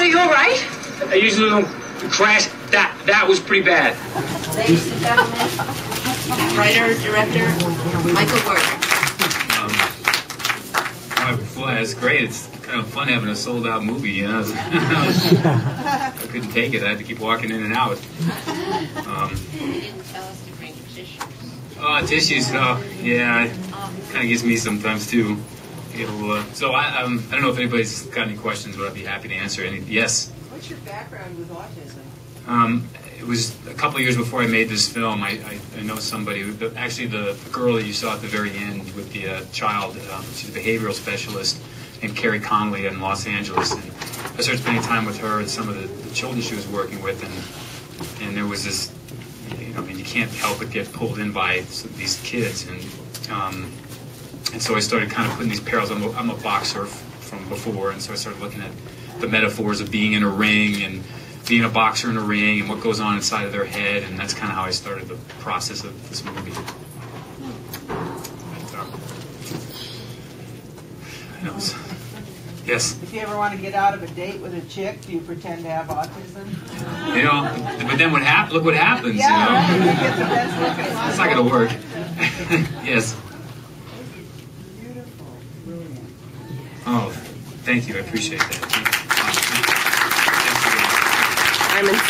are you all right? I usually don't crash. That was pretty bad. Ladies and gentlemen, writer, director, Michael Gordon. Well, it's great. It's kind of fun having a sold-out movie, you know. I couldn't take it. I had to keep walking in and out. You didn't tell us to bring tissues. Oh, tissues. Oh, yeah. It kind of gets me sometimes, too. So I don't know if anybody's got any questions, but I'd be happy to answer any. Yes? What's your background with autism? It was a couple of years before I made this film. I know somebody, actually the girl that you saw at the very end with the child, she's a behavioral specialist named Carrie Conley in Los Angeles. And I started spending time with her and some of the children she was working with, and there was this, I mean, you can't help but get pulled in by these kids. And so I started kind of putting these parallels. I'm a boxer from before, and so I started looking at the metaphors of being in a ring and being a boxer in a ring and what goes on inside of their head, and that's kind of how I started the process of this movie. Yes? If you ever want to get out of a date with a chick, do you pretend to have autism? You know, but then look what happens, Yeah, you know? right. You get the best looking one. It's not going to work. Yes? Beautiful. Brilliant. Oh, thank you. I appreciate that. I'm in 6.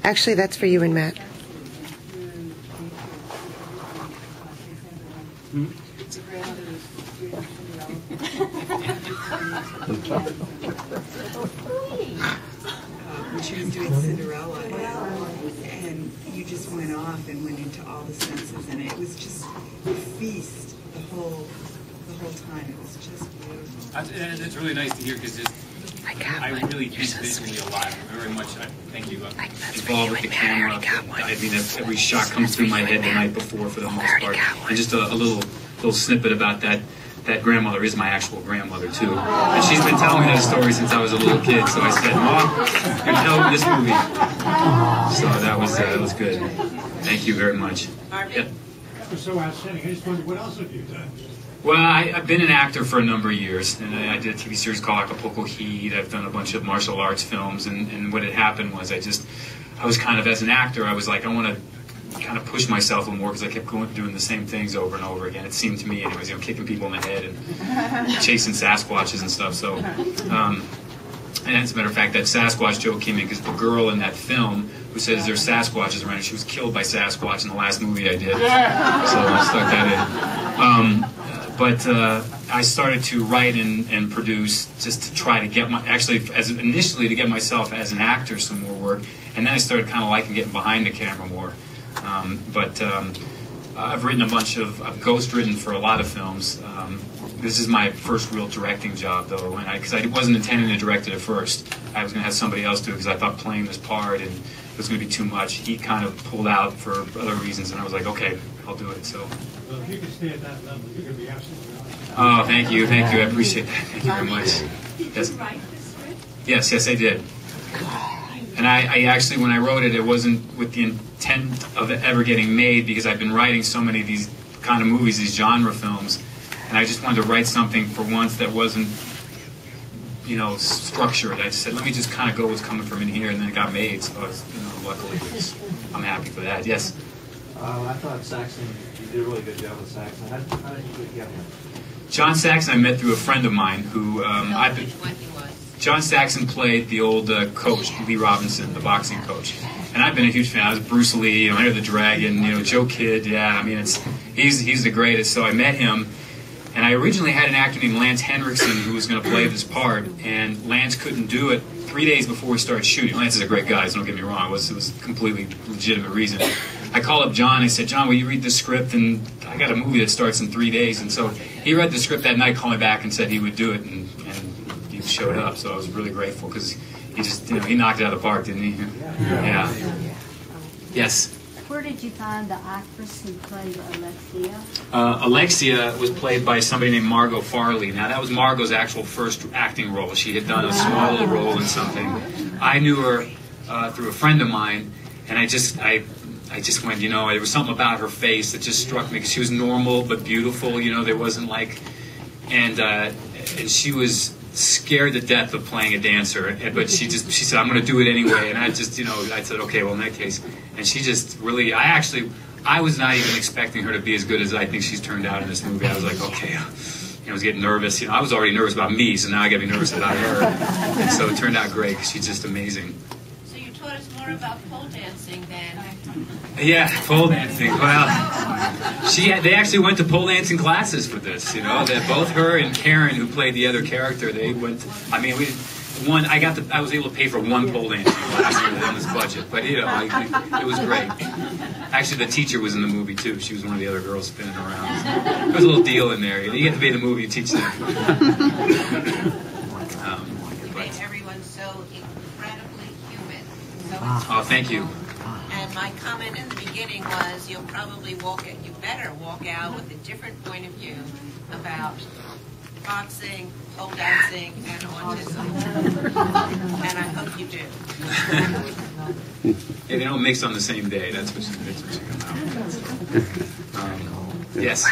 Actually, that's for you and Matt. When she was doing Cinderella, and you just went off and went into all the senses, and it was just a feast the whole time. It was just beautiful. And it's really nice to hear because I really think visually alive. Very much, thank you. Involved with the camera. I mean, every shot comes through my head the night before for the most part. And just a little snippet about that grandmother is my actual grandmother too. And she's been telling me that story since I was a little kid. So I said, Mom, you're gonna tell me this movie. So that was good. Thank you very much. That was so outstanding. I just wondered, what else have you done? Well, I've been an actor for a number of years, and I did a TV series called Acapulco Heat. I've done a bunch of martial arts films, and what had happened was I was kind of, as an actor, I was like, I want to kind of push myself a little more because I kept doing the same things over and over again. It seemed to me, anyways, kicking people in the head and chasing Sasquatches and stuff. So, and as a matter of fact, that Sasquatch joke came in because the girl in that film who says there's Sasquatches around, she was killed by Sasquatch in the last movie I did. So I stuck that in. But I started to write and produce just to try to get initially to get myself as an actor some more work, and then I started kind of liking getting behind the camera more. I've written I've ghost-written for a lot of films. This is my first real directing job, though, because I wasn't intending to direct it at first. I was going to have somebody else do it because I thought playing this part and it was going to be too much. He kind of pulled out for other reasons, and I was like, okay, I'll do it. So. Well, if you can stay at that level, you're going to be absolutely awesome. Oh, thank you. I appreciate that. Thank you very much. Yes. Yes, I did. And I actually, when I wrote it, it wasn't with the intent of it ever getting made because I've been writing so many of these kind of movies, these genre films, and I just wanted to write something for once that wasn't, structured. I just said, let me just kind of go what's coming from in here, and then it got made. So I was, luckily, I'm happy for that. Yes. I thought Saxon, you did a really good job with Saxon. How did you get him? John Saxon I met through a friend of mine who John Saxon played the old coach, Lee Robinson, the boxing coach. And I've been a huge fan. I was Bruce Lee, Enter the Dragon, Joe Kidd. Yeah, I mean, he's the greatest. So I met him, and I originally had an actor named Lance Henriksen who was going to play this part, and Lance couldn't do it 3 days before we started shooting. Lance is a great guy, so don't get me wrong. It was a completely legitimate reason. I called up John. I said, John, will you read the script? And I got a movie that starts in 3 days. And so he read the script that night, called me back, and said he would do it, and he showed up. So I was really grateful because he just, he knocked it out of the park, didn't he? Yeah. Yes. Where did you find the actress who played Alexia? Alexia was played by somebody named Margot Farley. Now, that was Margot's actual first acting role. She had done a small little role in something. I knew her through a friend of mine, and I I just went, you know, there was something about her face that just struck me because she was normal but beautiful. You know, there wasn't like, and she was scared to death of playing a dancer, but she said, I'm going to do it anyway. And I just, you know, I said, okay, well, in that case. And she just really, I was not even expecting her to be as good as I think she's turned out in this movie. I was like, okay, you know, I was getting nervous. You know, I was already nervous about me, so now I got to be nervous about her. And so it turned out great because she's just amazing. So you taught us more about pole dancing than... Yeah, pole dancing. Well, they actually went to pole dancing classes for this. You know, that both her and Karen, who played the other character, they went. I mean, I was able to pay for one pole dancing class on this budget, but you know, it was great. Actually, the teacher was in the movie too. She was one of the other girls spinning around. There was a little deal in there. You get to be in the movie, you teach them. You made everyone so incredibly human. Oh, thank you. And my comment in the beginning was, you better walk out with a different point of view about boxing, pole dancing, and autism. And I hope you do. Yeah, they don't mix on the same day. That's what you come out. Yes.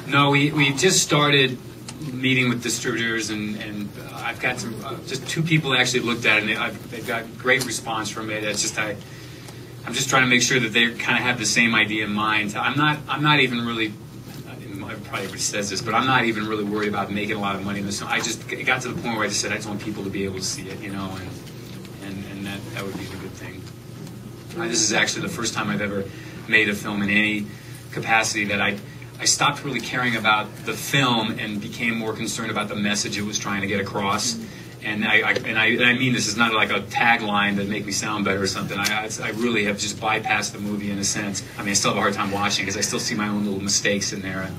No, we just started meeting with distributors, and I've got some just 2 people actually looked at it, and they've got great response from it. It's just I'm just trying to make sure that they kind of have the same idea in mind. I'm not even really. I probably already says this, but I'm not even really worried about making a lot of money in this. It got to the point where I just said I just want people to be able to see it, you know, and that would be the good thing. This is actually the first time I've ever made a film in any capacity that I stopped really caring about the film and became more concerned about the message it was trying to get across. And I mean this is not like a tagline that make me sound better or something. I really have just bypassed the movie in a sense. I mean, I still have a hard time watching because I still see my own little mistakes in there.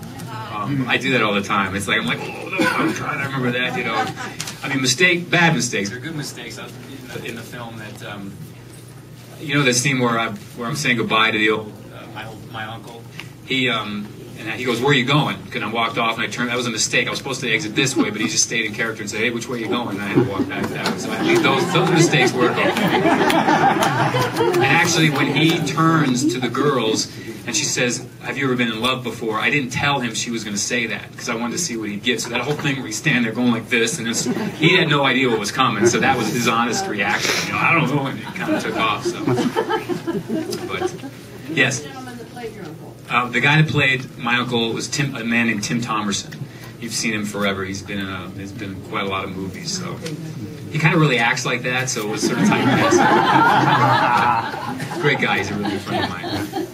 I do that all the time. It's like I'm like, oh God, I remember that. You know, I mean, bad mistakes. They're good mistakes in the film. That you know, the scene where I'm saying goodbye to the old my uncle. And he goes, where are you going? And I walked off, and I turned. That was a mistake. I was supposed to exit this way, but he just stayed in character and said, hey, which way are you going? And I had to walk back that way. So I mean, those mistakes work okay. And actually, when he turns to the girls, and she says, have you ever been in love before? I didn't tell him she was going to say that, because I wanted to see what he'd get. So that whole thing where he's standing there going like this, and he had no idea what was coming, so that was his honest reaction. You know, I don't know, and it kind of took off. So, but, yes. The guy that played my uncle was a man named Tim Thomerson. You've seen him forever. He's been in quite a lot of movies. So he kind of really acts like that. So it was sort of typecast. Great guy. He's a really good friend of mine.